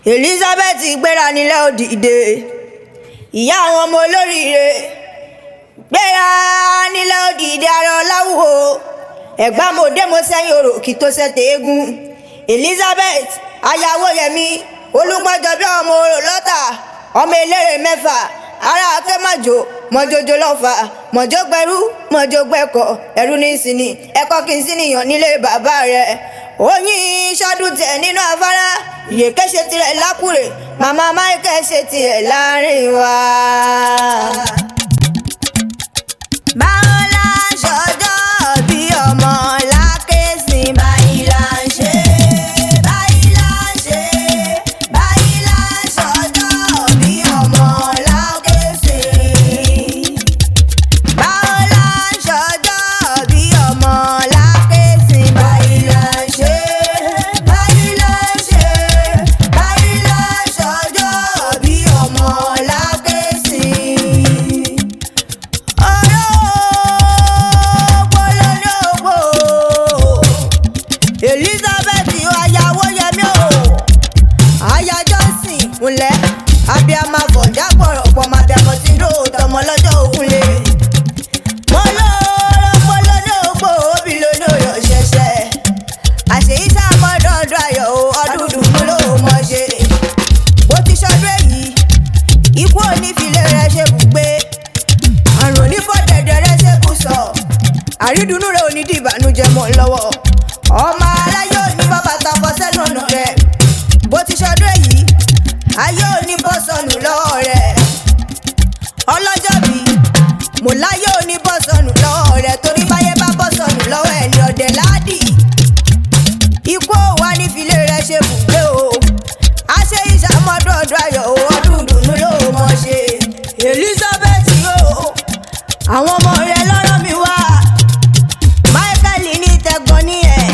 Elizabeth gbéra nílẹ̀ òdìdè ìyá àwọn ọmọ olóríire gbéra nílẹ̀ òdìdè arọ láwùwò Ẹ̀gbá mo dé mo sẹ́yìn Oriki tó ṣẹ̀tẹ̀ eégún Elizabeth aya Awoyemi olùpọ̀jọ́ bí ọmọ lọ́tà ọmọ eléré mẹ́fà ará akẹ́mọ̀jò mọ̀jòjò lọ́fà mọ̀jọ́ gbẹrú mọ̀jọ́ gbẹ̀kọ̀ ẹ̀rú ní ìsìnì ẹ̀kọ́ kì í sí nìyàn nílé bàbá rẹ̀ oyin ṣọdún tẹ̀ nínú afárá ìyèké ṣe tirẹ̀ lákùrè màmá Michael ṣe tirẹ̀ láàrin wa. báwo la ṣọjọ́ bí ọmọ lákèsìn báyìí là ń ṣe báyìí là ń ṣe báyìí là ń ṣọjọ́ bí ọmọ lákèsìn. báwo la ṣọjọ́ bí ọmọ lákèsìn báyìí là ń ṣe báyìí là ń ṣe báyìí là ń ṣọjọ́ bí ọmọ lákèsìn. Elizabeth aya Awoyemi o aya Johnson ńlẹ̀ abiyamọ fọ̀jà pọ̀rọ̀pọ̀ màbíamọ tí ń dó tọmọ lọ́jọ́ òkunlé mo lóró lódògbò òbí lódòyọ̀ ṣẹ̀ṣẹ̀ àṣeyí tá a mọ́ dọ́dọ̀ ayọ̀ ọdún dùnú ló mọ̀ ṣe bó ti ṣọdún èyí ikú onífilé rẹ̀ ṣe bùgbé àrùn onífọ̀dẹ̀dẹ̀ rẹ̀ ṣe kù sọ àrídùnnú rẹ̀ onídìbànújẹ́ mọ́ lọ́wọ́ ọmọ aláyé òní bàbá tapọ̀ sẹ́nu ọ̀nà rẹ̀ bó ti ṣọdún èyí ayé òní bọ́ sọnù lọ́wọ́ rẹ̀ ọlọ́jọ́ bí mo láyé òní bọ́ sọnù lọ́wọ́ rẹ̀ torí báyé bá bọ́ sọnù lọ́wọ́ ẹni ọ̀dẹ̀ láàdì ikú òwà nífilé rẹ̀ ṣe bùgbé o a ṣe ìṣàmọ́dún ọdún ayọ̀ ọdún dùnú ló mọ̀ ṣe Elizabeth o àwọn ọmọ rẹ̀ lọ́rọ̀ mi wá Michael ní tẹ̀gbọ́n ní ẹ̀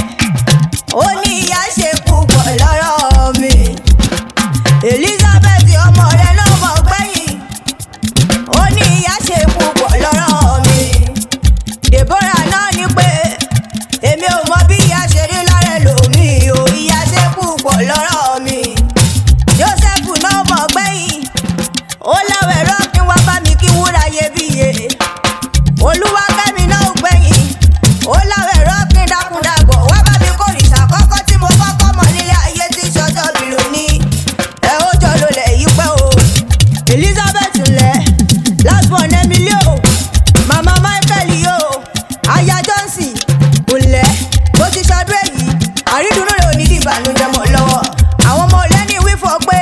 ó ní ìyá ṣe púpọ̀ lọ́rọ̀ mi Elizabeth ọmọ rẹ̀ ló mọ̀ gbẹ̀yìn ó ní ìyá ṣe púpọ̀ lọ́rọ̀ mi Deborah náà ní pé èmi ò mọ bí ìyá ṣe rí lára lòmí o ìyá ṣe púpọ̀ lọ́rọ̀ mi Joseph náà mọ̀ gbẹ̀yìn ó láwọ̀ ẹ̀rọ kí wọ́n bá mi kí wúrà iyebíye Olúwakẹ́mi náà gbẹ̀yìn ó láwọ̀ ẹ̀rọ kí dákúndàgbọ̀ wá bá mi kórìṣà kọ́kọ́ tí mo kọ́kọ́ mọ̀ nílé ayé tí ṣọjọ́ bìrù ní ẹ ó jọ lólẹ̀ yìí pẹ́ o Elizabeth ńlẹ̀ last born Emilio mama Michael yóò aya Johnson ńlẹ̀ bó ti ṣọdún èyí àrídùnnú rẹ̀ ò ní dìbànújẹ́ mọ́ lọ́wọ́ àwọn ọmọ lẹ́ni wífọ̀ pé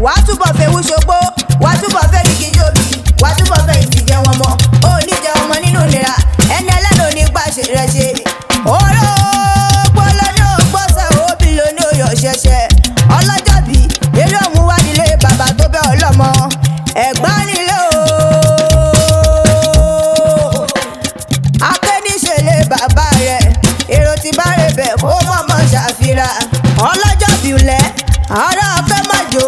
wàá túbọ̀ fẹ́wú ṣogbó wàá túbọ̀ fẹ́ rígi jóbi wàá túbọ̀ fẹ́ ìtìjẹ́ wọn mọ́ ó ní jẹ ọmọ nínú ìnira ẹni ẹlẹ́nu ní gbàṣẹ rẹ ṣe orógbó lóní ògbóṣẹ́ òbí lóní òyọ̀ ṣẹ̀ṣẹ̀ ọlọ́jọ́ bí eré òun wá nílé bàbá tó bẹ́ ọlọ́mọ Ẹ̀gbá nílé o akéníṣẹ́lẹ̀ bàbá rẹ̀ èrò ti bá rẹ̀ bẹ̀ kó mọ̀mọ́ ṣàfihàn ọlọ́jọ́ bí lẹ̀ ará akẹ́mọ̀jò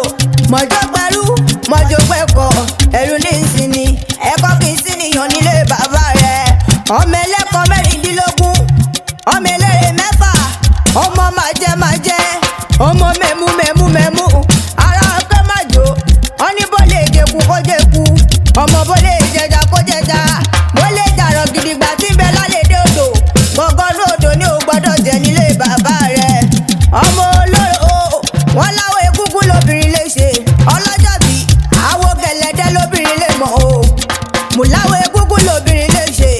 mọ̀jọ́ gbẹrú mọ̀jọ́ gbẹ̀kọ̀ ẹ̀rù ní ìsinmi ẹ̀kọ́ kì í sí nìyàn nílé bàbá rẹ̀ ọmọ ẹlẹ́kọ̀ọ́ mẹ́rìndínlógún ọmọ eléré mẹ́fà ọmọ májẹ́ ọmọ mẹ́mú ará akẹ́mọ̀jò ọní bó lè jẹku kó jẹku ọmọ bó lè jẹja kó jẹja bó lè jàrọ̀ gidigba tí ń bẹ lálẹ́ dé odò gbọ̀ngàn odò ní o gbọ́dọ̀ jẹ nílé bàbá rẹ̀ ọmọ olóró wọn láwọ egúngún lóbìnrin lè ṣe ọlọ́jọ́ bí àwọ̀ gẹ̀lẹ́dẹ́ lóbìnrin lè mọ̀ o mò láwọ egúngún lóbìnrin lè ṣe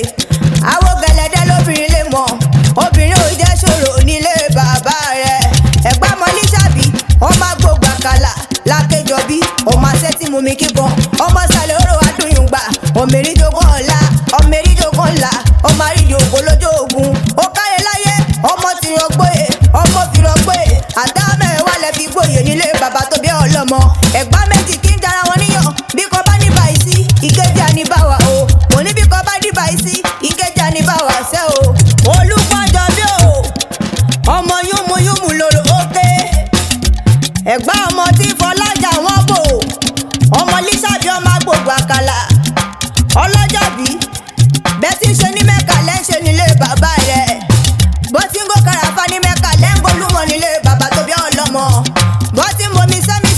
àwọ̀ gẹ̀lẹ́dẹ́ lóbìnrin lè mọ̀ obìnrin ò jẹ́ ṣòro nílé bàbá rẹ̀ Ẹ̀gbá mọ́lí ṣàbí ọmọ agbógbà kàlà lákéjọbí ọmọ asẹ́tì mú mi kíbọn ọmọ sàlẹ̀ oró adúyùngbà ọmọ eríjogún ọ̀la ọmọ eríjogún ọ̀la ọmọ àrídìí ògbó lójó ogun ó káyé láyé ọmọ tìrọgbóyè ọmọ fìrọgbóyè àdámẹ́wàá lẹ fi gbóyè nílé bàbá tó bí ọlọ́mọ Ẹ̀gbá méjì kí ń dára wọn níyàn bí kò bá ní báyìí sí ìkejì àníbáwá o kò ní bí kò bá ní báyìí sí ìkejì àníbáwá ṣẹ́ o olùpọ̀jọ́ bí o ọmọ yúnmuyúnmu lòrò òkè Ẹ̀gbá ọmọ tí fọlájà wọn bò ọmọ lísàbí ọmọ agbègbè àkàlà ọlọ́jọ́ bí bẹ́ẹ̀ tí ń ṣe ní Mẹ́kà lẹ́ ń ṣe nílé bàbá rẹ̀ bó ti ń gò kàràfà ní Mẹ́kà lẹ́ ń gbólúmọ̀ nílé bàbá tó bí ọlọ́mọ bó ti ń bomi sẹ́mi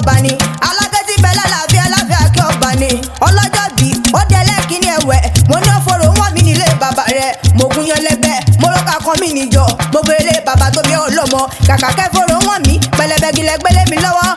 ọba ni alágẹ́tì bẹ́lá láàfin aláfíà kí ọba ni ọlọ́jọ́ bí ó délẹ̀ kíní ẹ̀wẹ̀ mo ní òfòrò wọn mi nílé bàbá rẹ̀ mo gún yan lẹ́gbẹ́ mo rọ́ka kan mi níjọ mo gbélé bàbá tó bí ọlọ́mọ kàkà kẹ́fòrò wọn mi pẹlẹbẹgilẹ gbélé mi lọ́wọ́